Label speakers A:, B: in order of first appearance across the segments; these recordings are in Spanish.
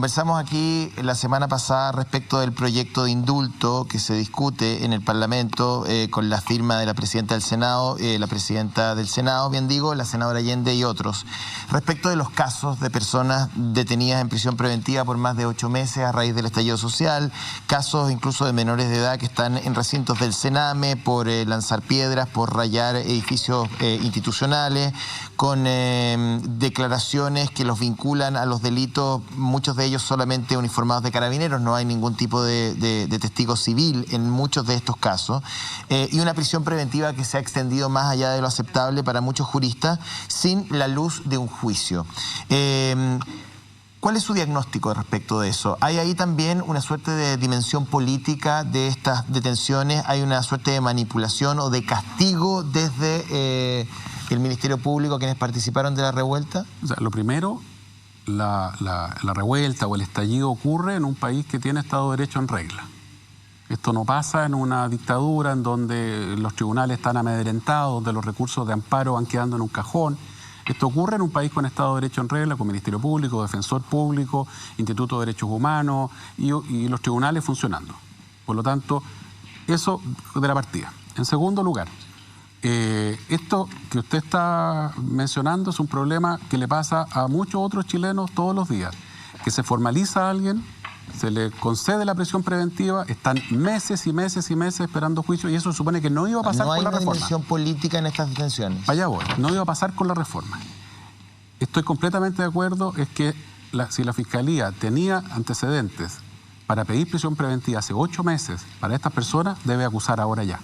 A: Conversamos aquí la semana pasada respecto del proyecto de indulto que se discute en el Parlamento con la firma de la presidenta del Senado, la senadora Allende y otros, respecto de los casos de personas detenidas en prisión preventiva por más de 8 meses a raíz del estallido social, casos incluso de menores de edad que están en recintos del Sename por lanzar piedras, por rayar edificios institucionales, con declaraciones que los vinculan a los delitos, muchos de ellos solamente uniformados de carabineros, no hay ningún tipo de testigo civil en muchos de estos casos, y una prisión preventiva que se ha extendido más allá de lo aceptable para muchos juristas sin la luz de un juicio. ¿Cuál es su diagnóstico respecto de eso? ¿Hay ahí también una suerte de dimensión política de estas detenciones? ¿Hay una suerte de manipulación o de castigo desde el Ministerio Público a quienes participaron de la revuelta?
B: O sea, lo primero, la revuelta o el estallido ocurre en un país que tiene Estado de Derecho en regla. Esto no pasa en una dictadura en donde los tribunales están amedrentados, donde los recursos de amparo van quedando en un cajón. Esto ocurre en un país con Estado de Derecho en regla, con Ministerio Público, Defensor Público, Instituto de Derechos Humanos y los tribunales funcionando. Por lo tanto, eso de la partida. En segundo lugar, esto que usted está mencionando es un problema que le pasa a muchos otros chilenos todos los días, que se formaliza a alguien, se le concede la prisión preventiva, están meses y meses y meses esperando juicio y eso supone que no iba a pasar con la reforma. No hay una
A: dimensión política en estas detenciones.
B: Allá voy, no iba a pasar con la reforma. Estoy completamente de acuerdo, es que si la Fiscalía tenía antecedentes para pedir prisión preventiva hace 8 meses para estas personas, debe acusar ahora ya.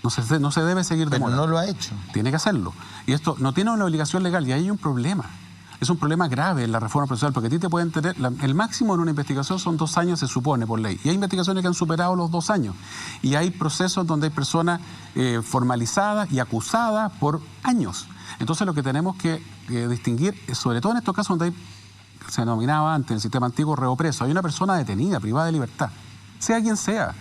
B: No se debe seguir demorando.
A: Pero no lo ha hecho.
B: Tiene que hacerlo. Y esto no tiene una obligación legal y ahí hay un problema. Es un problema grave en la reforma procesal porque a ti te pueden tener... el máximo en una investigación son 2 años, se supone, por ley. Y hay investigaciones que han superado los 2 años. Y hay procesos donde hay personas formalizadas y acusadas por años. Entonces lo que tenemos que distinguir, sobre todo en estos casos donde se denominaba antes en el sistema antiguo reo preso, hay una persona detenida, privada de libertad, sea quien sea.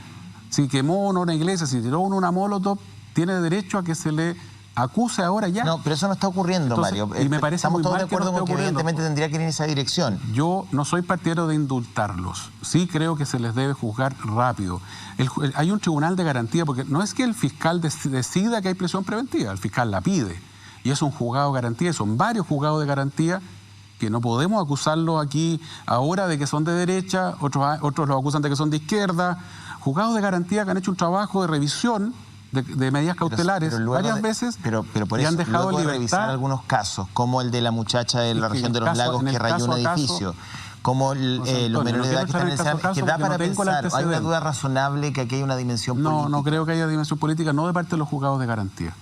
B: Si quemó una iglesia, si tiró una molotov, tiene derecho a que se le acuse ahora ya.
A: No, pero eso no está ocurriendo, entonces, Mario.
B: Y me parece
A: Estamos
B: muy
A: todos
B: mal
A: de acuerdo con que evidentemente tendría que ir en esa dirección.
B: Yo no soy partidario de indultarlos. Sí creo que se les debe juzgar rápido. Hay un tribunal de garantía, porque no es que el fiscal decida que hay prisión preventiva, el fiscal la pide. Y es un juzgado de garantía, son varios juzgados de garantía que no podemos acusarlos aquí ahora de que son de derecha, otros los acusan de que son de izquierda. Juzgados de garantía que han hecho un trabajo de revisión de medidas cautelares varias veces
A: por
B: y
A: eso,
B: han dejado
A: luego de revisar algunos casos, como el de la muchacha de la región de los lagos que rayó un edificio, como los menores de edad que están en el Sename, que da para pensar, hay una duda razonable que aquí hay una dimensión política.
B: No creo que haya dimensión política, no de parte de los juzgados de garantía.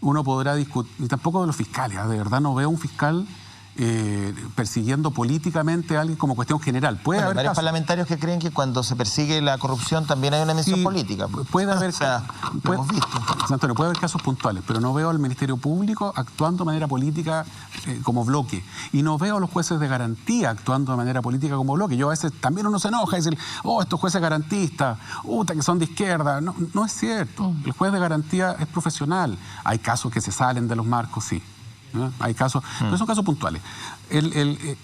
B: Uno podrá discutir, y tampoco de los fiscales, de verdad no veo un fiscal persiguiendo políticamente a alguien como cuestión general. Puede haber
A: varios parlamentarios que creen que cuando se persigue la corrupción también hay una dimensión política.
B: Puede haber,
A: lo hemos visto.
B: Antonio, puede haber casos puntuales, pero no veo al Ministerio Público actuando de manera política como bloque. Y no veo a los jueces de garantía actuando de manera política como bloque. Yo a veces también uno se enoja y dice, estos jueces garantistas, que son de izquierda. No es cierto. El juez de garantía es profesional. Hay casos que se salen de los marcos, sí. ¿No? Hay casos, pero son casos puntuales.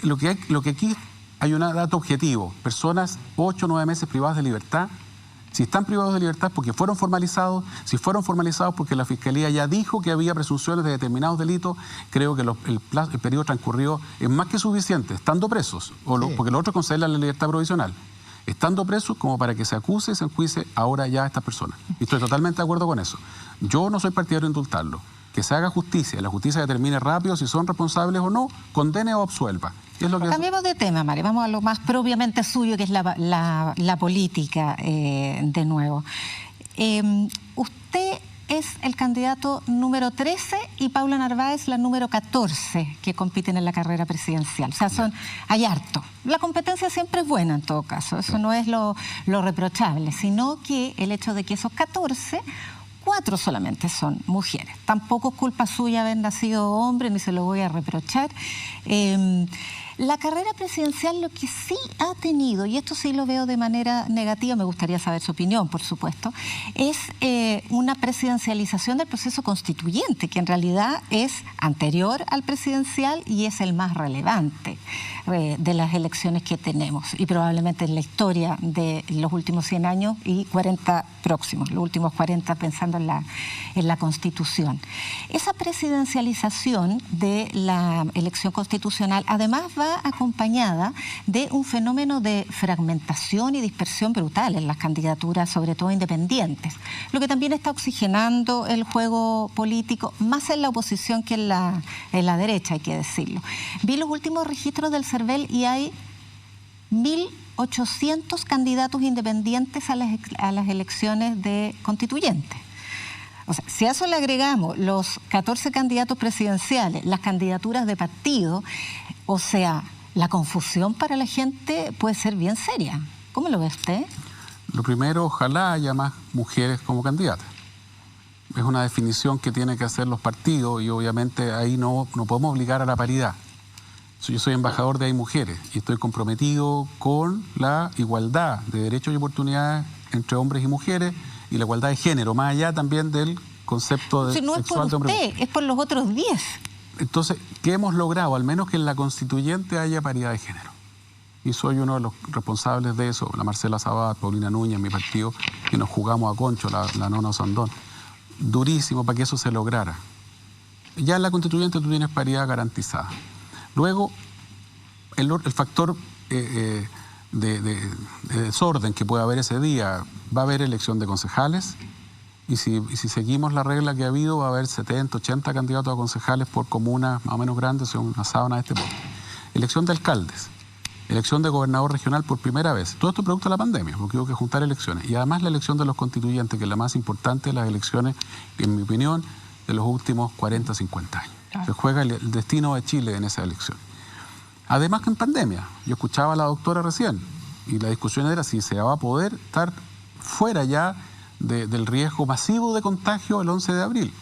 B: Lo que aquí hay un dato objetivo: personas 8 o 9 meses privadas de libertad. Si están privados de libertad porque fueron formalizados, si fueron formalizados porque la Fiscalía ya dijo que había presunciones de determinados delitos, creo que el periodo transcurrido es más que suficiente, estando presos, porque lo otro es concederle la libertad provisional. Estando presos como para que se acuse y se enjuicie ahora ya a estas personas. Y estoy totalmente de acuerdo con eso. Yo no soy partidario de indultarlo. Que se haga justicia, la justicia determine rápido si son responsables o no, condene o absuelva.
C: Cambiemos de tema, Mario, vamos a lo más propiamente suyo, que es la política, de nuevo. Usted es el candidato número 13 y Paula Narváez la número 14 que compiten en la carrera presidencial. O sea, hay harto. La competencia siempre es buena en todo caso, eso no es lo reprochable, sino que el hecho de que esos 14... 4 solamente son mujeres. Tampoco es culpa suya haber nacido hombre, ni se lo voy a reprochar. La carrera presidencial lo que sí ha tenido, y esto sí lo veo de manera negativa, me gustaría saber su opinión, por supuesto, es una presidencialización del proceso constituyente, que en realidad es anterior al presidencial y es el más relevante de las elecciones que tenemos, y probablemente en la historia de los últimos 100 años y 40 próximos, los últimos 40 pensando en la Constitución. Esa presidencialización de la elección constitucional además va acompañada de un fenómeno de fragmentación y dispersión brutal en las candidaturas, sobre todo independientes, lo que también está oxigenando el juego político, más en la oposición que en la derecha, hay que decirlo. Vi los últimos registros del CERVEL y hay 1.800 candidatos independientes a las elecciones de constituyentes. O sea, si a eso le agregamos los 14 candidatos presidenciales, las candidaturas de partido, o sea, la confusión para la gente puede ser bien seria. ¿Cómo lo ve usted?
B: Lo primero, ojalá haya más mujeres como candidatas. Es una definición que tienen que hacer los partidos y obviamente ahí no podemos obligar a la paridad. Yo soy embajador de Hay Mujeres y estoy comprometido con la igualdad de derechos y oportunidades entre hombres y mujeres y la igualdad de género, más allá también del concepto de
C: no
B: sexual
C: es por
B: de hombre.
C: usted, es por los otros 10.
B: Entonces, ¿qué hemos logrado? Al menos que en la constituyente haya paridad de género. Y soy uno de los responsables de eso, la Marcela Sabat, Paulina Núñez, mi partido, que nos jugamos a concho, la Nona Osandón. Durísimo para que eso se lograra. Ya en la constituyente tú tienes paridad garantizada. Luego, el factor de desorden que puede haber ese día, va a haber elección de concejales y si seguimos la regla que ha habido, va a haber 70, 80 candidatos a concejales por comunas más o menos grandes, son una sábana de este porte. Elección de alcaldes, elección de gobernador regional por primera vez. Todo esto producto de la pandemia, porque hubo que juntar elecciones. Y además la elección de los constituyentes, que es la más importante de las elecciones, en mi opinión, de los últimos 40, 50 años. Se juega el destino de Chile en esa elección. Además que en pandemia, yo escuchaba a la doctora recién, y la discusión era si se va a poder estar fuera ya del riesgo masivo de contagio el 11 de abril.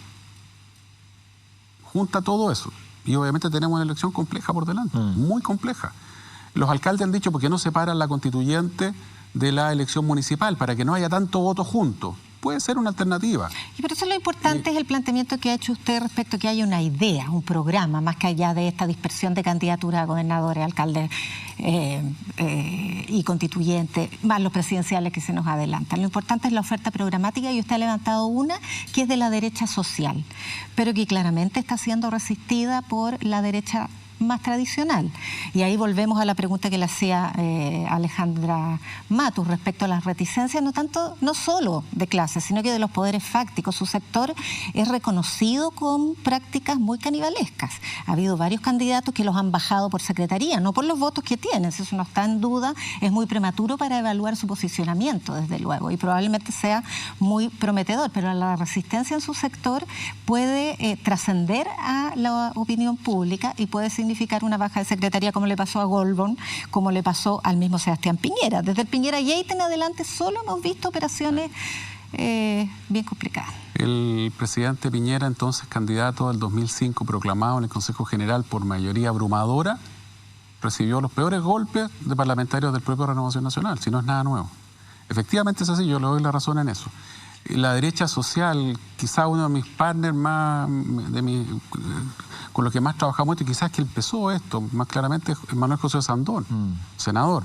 B: Junta todo eso. Y obviamente tenemos una elección compleja por delante, muy compleja. Los alcaldes han dicho, ¿por qué no separan la constituyente de la elección municipal? Para que no haya tanto voto junto. Puede ser una alternativa.
C: Y por eso lo importante es el planteamiento que ha hecho usted respecto a que haya una idea, un programa, más que allá de esta dispersión de candidaturas a gobernadores, alcaldes y constituyentes, más los presidenciales que se nos adelantan. Lo importante es la oferta programática y usted ha levantado una que es de la derecha social, pero que claramente está siendo resistida por la derecha más tradicional. Y ahí volvemos a la pregunta que le hacía Alejandra Matus respecto a las reticencias, no solo de clases, sino que de los poderes fácticos. Su sector es reconocido con prácticas muy canibalescas. Ha habido varios candidatos que los han bajado por secretaría, no por los votos que tienen, eso no está en duda, es muy prematuro para evaluar su posicionamiento, desde luego, y probablemente sea muy prometedor, pero la resistencia en su sector puede trascender a la opinión pública y puede significar una baja de secretaría, como le pasó a Goldborn, como le pasó al mismo Sebastián Piñera. Desde el Piñera Yates en adelante solo hemos visto operaciones bien complicadas.
B: El presidente Piñera, entonces candidato del 2005, proclamado en el Consejo General por mayoría abrumadora, recibió los peores golpes de parlamentarios del propio Renovación Nacional, si no es nada nuevo. Efectivamente es así, yo le doy la razón en eso. La derecha social, quizá uno de mis partners más, con los que más trabajamos esto, y quizás que empezó esto, más claramente, es Manuel José Sandón, senador.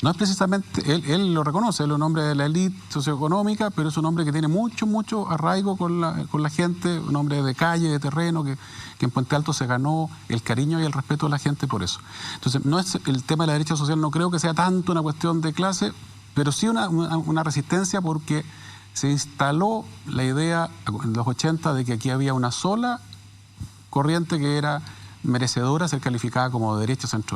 B: No es precisamente, él lo reconoce, él es un hombre de la élite socioeconómica, pero es un hombre que tiene mucho arraigo con la gente, un hombre de calle, de terreno, que en Puente Alto se ganó el cariño y el respeto de la gente por eso. Entonces, no es el tema de la derecha social, no creo que sea tanto una cuestión de clase, pero sí una resistencia porque se instaló la idea en los 80 de que aquí había una sola corriente que era merecedora de ser calificada como derecha centro.